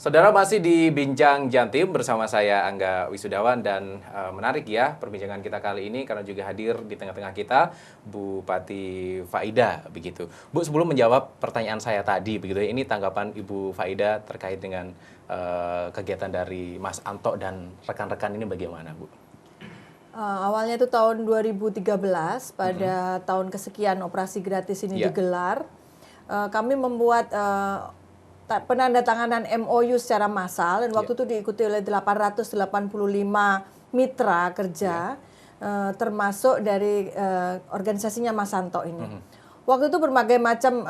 Saudara masih di Bincang Jatim bersama saya Angga Wisudawan dan menarik ya perbincangan kita kali ini karena juga hadir di tengah-tengah kita Bupati Faida begitu. Bu, sebelum menjawab pertanyaan saya tadi begitu ya, ini tanggapan Ibu Faida terkait dengan kegiatan dari Mas Anto dan rekan-rekan ini bagaimana, Bu? Awalnya itu tahun 2013 pada tahun kesekian operasi gratis ini digelar. Kami membuat penandatanganan MOU secara massal dan waktu itu diikuti oleh 885 mitra kerja termasuk dari organisasinya Mas Anto ini. Waktu itu berbagai macam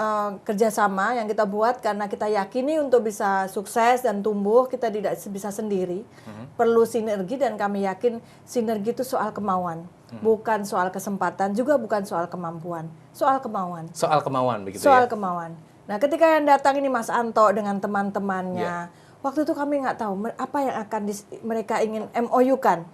kerjasama yang kita buat karena kita yakini untuk bisa sukses dan tumbuh kita tidak bisa sendiri. Perlu sinergi dan kami yakin sinergi itu soal kemauan. Bukan soal kesempatan, juga bukan soal kemampuan. Soal kemauan. Soal kemauan begitu soal ya? Kemauan. Nah, ketika yang datang ini Mas Anto dengan teman-temannya, waktu itu kami nggak tahu apa yang akan mereka ingin MOU-kan.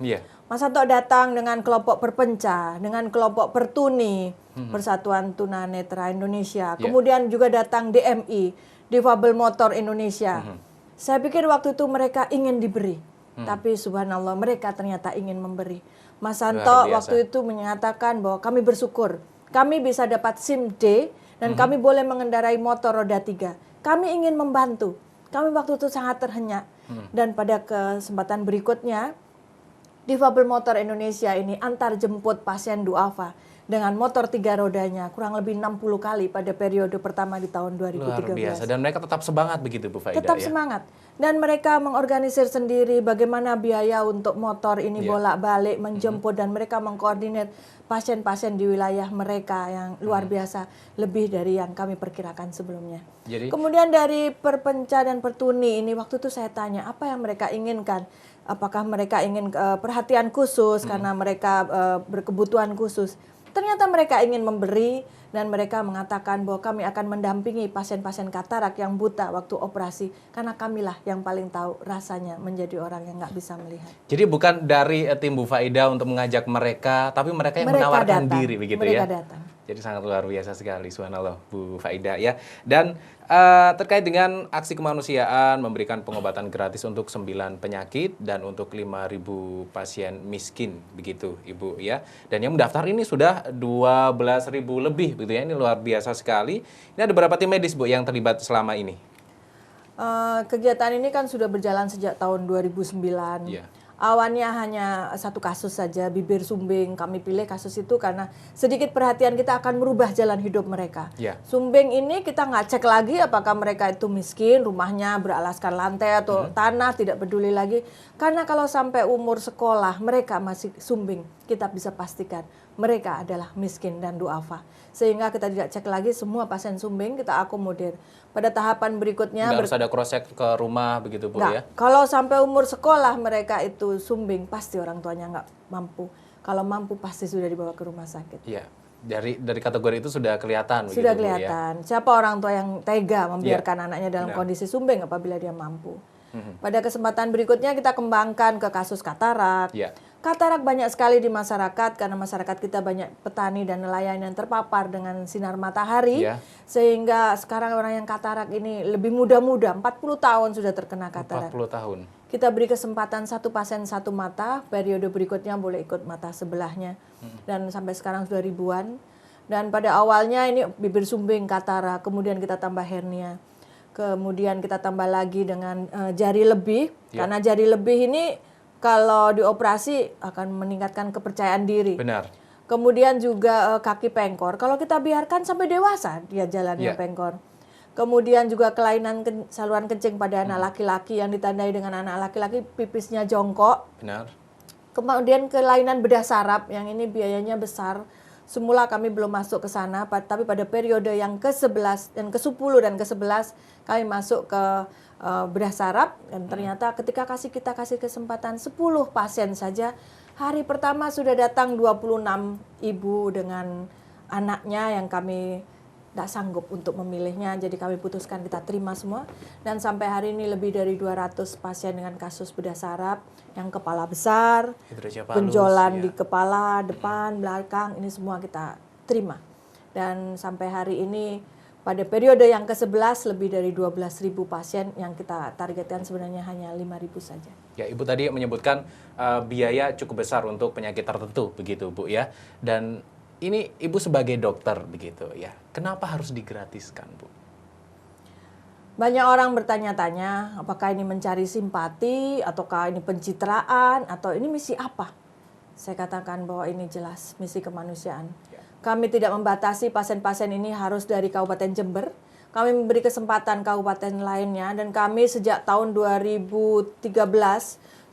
Mas Anto datang dengan kelompok perpencah, dengan kelompok pertuni, Persatuan Tunanetra Indonesia. Kemudian juga datang DMI, Difabel Motor Indonesia. Saya pikir waktu itu mereka ingin diberi. Tapi subhanallah mereka ternyata ingin memberi. Mas Anto waktu itu menyatakan bahwa kami bersyukur. Kami bisa dapat SIM D dan kami boleh mengendarai motor roda 3. Kami ingin membantu. Kami waktu itu sangat terhenyak. Dan pada kesempatan berikutnya, Difabel Motor Indonesia ini antar jemput pasien duafa dengan motor 3 rodanya kurang lebih 60 kali pada periode pertama di tahun 2013. Luar biasa. Dan mereka tetap semangat begitu Bu Faida? Tetap semangat. Dan mereka mengorganisir sendiri bagaimana biaya untuk motor ini bolak-balik menjemput dan mereka mengkoordinir pasien-pasien di wilayah mereka yang luar biasa lebih dari yang kami perkirakan sebelumnya. Kemudian dari perpencah dan pertuni ini waktu itu saya tanya apa yang mereka inginkan. Apakah mereka ingin perhatian khusus karena mereka berkebutuhan khusus. Ternyata mereka ingin memberi dan mereka mengatakan bahwa kami akan mendampingi pasien-pasien katarak yang buta waktu operasi karena kamilah yang paling tahu rasanya menjadi orang yang nggak bisa melihat. Jadi bukan dari tim Bu Faida untuk mengajak mereka, tapi mereka yang menawarkan diri begitu ya? Mereka datang. Jadi sangat luar biasa sekali, subhanallah Bu Faida ya. Dan terkait dengan aksi kemanusiaan memberikan pengobatan gratis untuk 9 penyakit dan untuk 5.000 pasien miskin begitu Ibu ya. Dan yang mendaftar ini sudah 12.000 lebih begitu ya. Ini luar biasa sekali. Ini ada berapa tim medis Bu yang terlibat selama ini? Kegiatan ini kan sudah berjalan sejak tahun 2009. Awalnya hanya satu kasus saja, bibir sumbing. Kami pilih kasus itu karena sedikit perhatian kita akan merubah jalan hidup mereka. Sumbing ini kita nggak cek lagi apakah mereka itu miskin, rumahnya beralaskan lantai atau tanah, tidak peduli lagi. Karena kalau sampai umur sekolah mereka masih sumbing, kita bisa pastikan mereka adalah miskin dan duafa. Sehingga kita tidak cek lagi semua pasien sumbing, kita akomodir. Pada tahapan berikutnya nggak harus ada cross check ke rumah begitu Bu ya? Kalau sampai umur sekolah mereka itu sumbing, pasti orang tuanya nggak mampu. Kalau mampu pasti sudah dibawa ke rumah sakit. Iya, dari kategori itu sudah kelihatan. Sudah kelihatan. Bu, ya? Siapa orang tua yang tega membiarkan anaknya dalam kondisi sumbing apabila dia mampu. Pada kesempatan berikutnya kita kembangkan ke kasus katarak. Katarak banyak sekali di masyarakat karena masyarakat kita banyak petani dan nelayan yang terpapar dengan sinar matahari. Sehingga sekarang orang yang katarak ini lebih muda-muda, 40 tahun sudah terkena katarak. 40 tahun. Kita beri kesempatan satu pasien satu mata, periode berikutnya boleh ikut mata sebelahnya. Dan sampai sekarang sudah ribuan. Dan pada awalnya ini bibir sumbing, katarak, kemudian kita tambah hernia. Kemudian kita tambah lagi dengan jari lebih, karena jari lebih ini kalau dioperasi akan meningkatkan kepercayaan diri. Benar. Kemudian juga kaki pengkor. Kalau kita biarkan sampai dewasa dia jalannya pengkor. Kemudian juga kelainan saluran kencing pada anak laki-laki yang ditandai dengan anak laki-laki pipisnya jongkok. Benar. Kemudian kelainan bedah saraf yang ini biayanya besar. Semula kami belum masuk ke sana, tapi pada periode yang ke-11 dan ke-10 dan ke-11 kami masuk ke bedah saraf dan ternyata ketika kita kasih kesempatan 10 pasien saja, hari pertama sudah datang 26 ibu dengan anaknya yang kami tidak sanggup untuk memilihnya, jadi kami putuskan kita terima semua dan sampai hari ini lebih dari 200 pasien dengan kasus bedah saraf yang kepala besar, benjolan di kepala, depan, belakang, ini semua kita terima. Dan sampai hari ini Pada periode yang ke-11 lebih dari 12.000 pasien, yang kita targetkan sebenarnya hanya 5.000 saja. Ya, Ibu tadi menyebutkan biaya cukup besar untuk penyakit tertentu begitu, Bu ya. Dan ini Ibu sebagai dokter begitu ya. Kenapa harus digratiskan, Bu? Banyak orang bertanya-tanya, apakah ini mencari simpati, ataukah ini pencitraan, atau ini misi apa? Saya katakan bahwa ini jelas misi kemanusiaan. Kami tidak membatasi pasien-pasien ini harus dari Kabupaten Jember. Kami memberi kesempatan kabupaten lainnya, dan kami sejak tahun 2013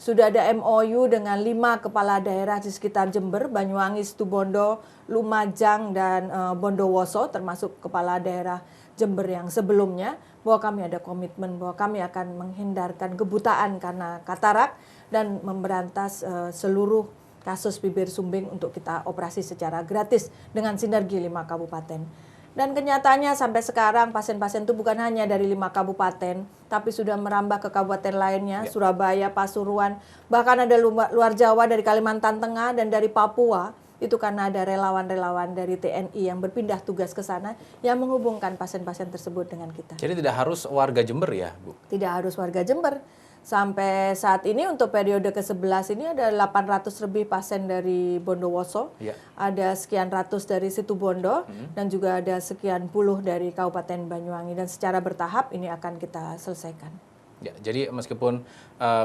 sudah ada MOU dengan 5 kepala daerah di sekitar Jember, Banyuwangi, Situbondo, Lumajang, dan Bondowoso, termasuk kepala daerah Jember yang sebelumnya, bahwa kami ada komitmen bahwa kami akan menghindarkan kebutaan karena katarak dan memberantas seluruh kasus bibir sumbing untuk kita operasi secara gratis dengan sinergi 5 kabupaten. Dan kenyataannya sampai sekarang pasien-pasien itu bukan hanya dari 5 kabupaten, tapi sudah merambah ke kabupaten lainnya, Surabaya, Pasuruan, bahkan ada luar Jawa dari Kalimantan Tengah dan dari Papua. Itu karena ada relawan-relawan dari TNI yang berpindah tugas ke sana yang menghubungkan pasien-pasien tersebut dengan kita. Jadi tidak harus warga Jember ya, Bu? Tidak harus warga Jember. Sampai saat ini untuk periode ke-11 ini ada 800 lebih pasien dari Bondowoso, ada sekian ratus dari Situbondo, dan juga ada sekian puluh dari Kabupaten Banyuwangi. Dan secara bertahap ini akan kita selesaikan. Ya, jadi meskipun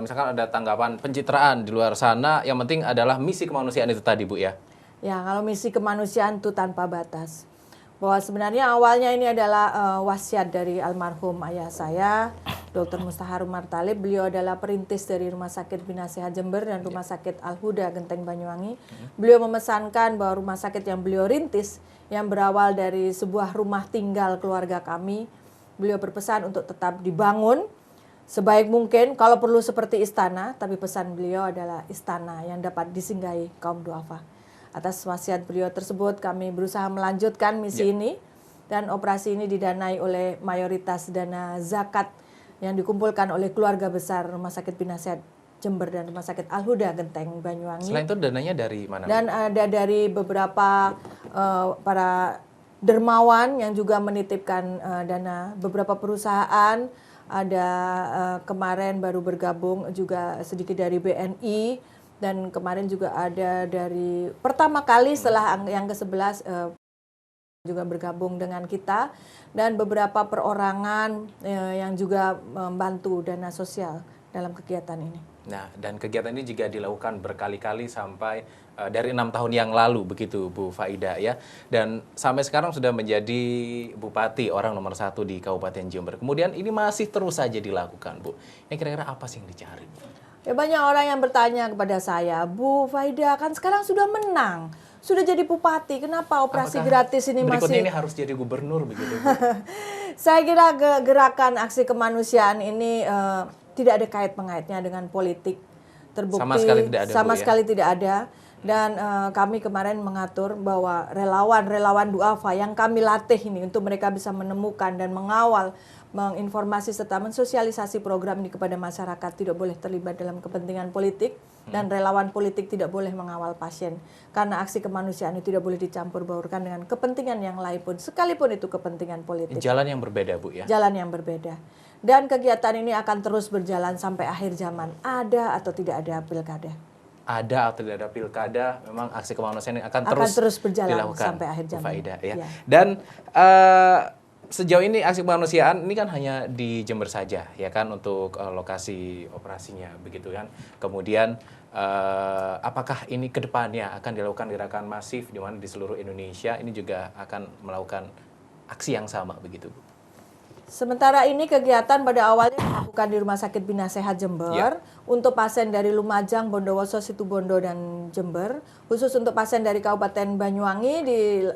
misalkan ada tanggapan pencitraan di luar sana, yang penting adalah misi kemanusiaan itu tadi, Bu ya? Ya, kalau misi kemanusiaan itu tanpa batas. Bahwa sebenarnya awalnya ini adalah wasiat dari almarhum ayah saya, Dr. Mustahar Umar Talib. Beliau adalah perintis dari Rumah Sakit Binasehat Jember dan Rumah Sakit Al-Huda Genteng Banyuwangi. Beliau memesankan bahwa rumah sakit yang beliau rintis, yang berawal dari sebuah rumah tinggal keluarga kami, beliau berpesan untuk tetap dibangun sebaik mungkin, kalau perlu seperti istana, tapi pesan beliau adalah istana yang dapat disinggahi kaum duafa. Atas wasiat beliau tersebut, kami berusaha melanjutkan misi ini, dan operasi ini didanai oleh mayoritas dana zakat yang dikumpulkan oleh keluarga besar Rumah Sakit Binasehat Jember dan Rumah Sakit Al-Huda Genteng Banyuwangi. Selain itu dananya dari mana? Dan ada dari beberapa para dermawan yang juga menitipkan dana, beberapa perusahaan, ada kemarin baru bergabung juga sedikit dari BNI, dan kemarin juga ada dari pertama kali setelah yang ke-11 juga bergabung dengan kita, dan beberapa perorangan yang juga membantu dana sosial dalam kegiatan ini. Nah, dan kegiatan ini juga dilakukan berkali-kali sampai dari 6 tahun yang lalu begitu, Bu Faida ya. Dan sampai sekarang sudah menjadi bupati orang nomor 1 di Kabupaten Jember. Kemudian ini masih terus saja dilakukan, Bu. Ini kira-kira apa sih yang dicari, Bu? Ya, banyak orang yang bertanya kepada saya, Bu Faida kan sekarang sudah menang, sudah jadi bupati, kenapa operasi gratis ini berikutnya masih... ini harus jadi gubernur begitu, Bu? Saya kira gerakan aksi kemanusiaan ini tidak ada kait-mengaitnya dengan politik. Terbukti sama sekali tidak ada, sama Bu, sekali tidak ada. Dan kami kemarin mengatur bahwa relawan-relawan duafa yang kami latih ini untuk mereka bisa menemukan dan mengawal, menginformasi serta mensosialisasi program ini kepada masyarakat, tidak boleh terlibat dalam kepentingan politik, dan relawan politik tidak boleh mengawal pasien, karena aksi kemanusiaan itu tidak boleh dicampur baurkan dengan kepentingan yang lain pun, sekalipun itu kepentingan politik. Jalan yang berbeda, Bu ya? Jalan yang berbeda. Dan kegiatan ini akan terus berjalan sampai akhir zaman, ada atau tidak ada pilkada. Ada atau tidak ada pilkada, memang aksi kemanusiaan ini akan terus berjalan dilakukan sampai akhir zaman. Faida, ya. Ya. Dan sejauh ini aksi kemanusiaan ini kan hanya di Jember saja, ya kan, untuk lokasi operasinya, begitu kan. Kemudian apakah ini ke depannya akan dilakukan gerakan masif di mana di seluruh Indonesia ini juga akan melakukan aksi yang sama, begitu, Bu? Sementara ini kegiatan pada awalnya dilakukan di Rumah Sakit Binasehat Jember untuk pasien dari Lumajang, Bondowoso, Situbondo, dan Jember. Khusus untuk pasien dari Kabupaten Banyuwangi,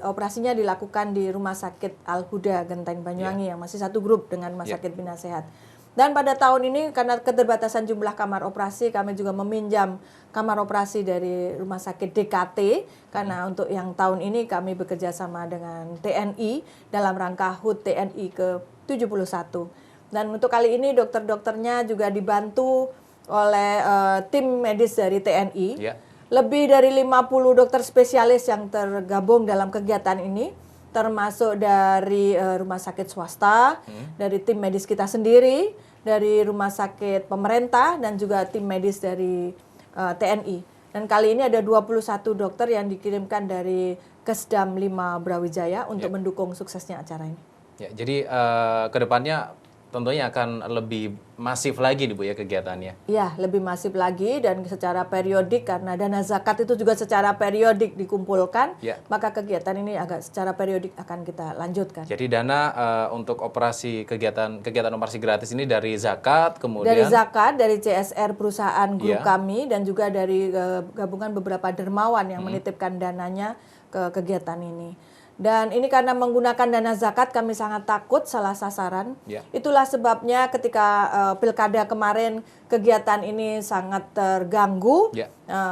operasinya dilakukan di Rumah Sakit Al-Huda Genteng Banyuwangi yang masih satu grup dengan Rumah Sakit Binasehat. Dan pada tahun ini karena keterbatasan jumlah kamar operasi, kami juga meminjam kamar operasi dari Rumah Sakit DKT, karena untuk yang tahun ini kami bekerja sama dengan TNI dalam rangka HUT TNI ke-71. Dan untuk kali ini dokter-dokternya juga dibantu oleh tim medis dari TNI. Lebih dari 50 dokter spesialis yang tergabung dalam kegiatan ini. termasuk dari rumah sakit swasta, dari tim medis kita sendiri, dari rumah sakit pemerintah, dan juga tim medis dari TNI. Dan kali ini ada 21 dokter yang dikirimkan dari Kesdam 5 Brawijaya untuk mendukung suksesnya acara ini. Ya, jadi kedepannya tentunya akan lebih masif lagi nih Bu ya kegiatannya. Iya, lebih masif lagi dan secara periodik karena dana zakat itu juga secara periodik dikumpulkan, maka kegiatan ini agak secara periodik akan kita lanjutkan. Jadi dana untuk operasi kegiatan operasi gratis ini dari zakat, kemudian dari zakat, dari CSR perusahaan grup kami, dan juga dari gabungan beberapa dermawan yang menitipkan dananya ke kegiatan ini. Dan ini karena menggunakan dana zakat kami sangat takut salah sasaran. Itulah sebabnya ketika pilkada kemarin kegiatan ini sangat terganggu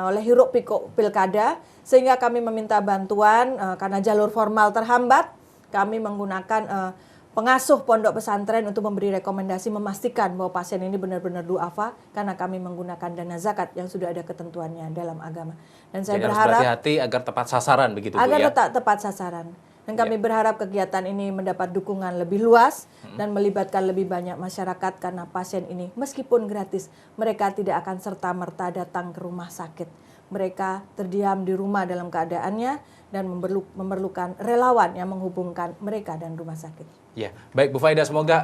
oleh hiruk pikuk pilkada, sehingga kami meminta bantuan karena jalur formal terhambat. Kami menggunakan pengasuh pondok pesantren untuk memberi rekomendasi memastikan bahwa pasien ini benar-benar duafa karena kami menggunakan dana zakat yang sudah ada ketentuannya dalam agama. Dan saya berharap berhati-hati agar tepat sasaran begitu Bu ya. Agar tepat sasaran. Dan kami berharap kegiatan ini mendapat dukungan lebih luas dan melibatkan lebih banyak masyarakat karena pasien ini meskipun gratis, mereka tidak akan serta-merta datang ke rumah sakit. Mereka terdiam di rumah dalam keadaannya dan memerlukan relawan yang menghubungkan mereka dan rumah sakit. Ya, baik Bu Faida, semoga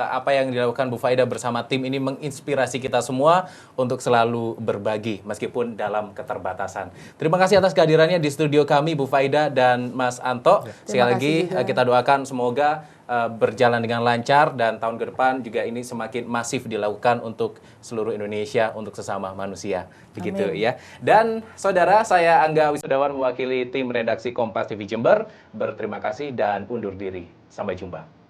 apa yang dilakukan Bu Faida bersama tim ini menginspirasi kita semua untuk selalu berbagi meskipun dalam keterbatasan. Terima kasih atas kehadirannya di studio kami Bu Faida dan Mas Anto. Sekali lagi kita doakan semoga berjalan dengan lancar dan tahun ke depan juga ini semakin masif dilakukan untuk seluruh Indonesia, untuk sesama manusia. Begitu ya. Dan saudara, saya Angga Wisudawan mewakili tim redaksi Kompas TV Jember. Berterima kasih dan undur diri. Sampai jumpa.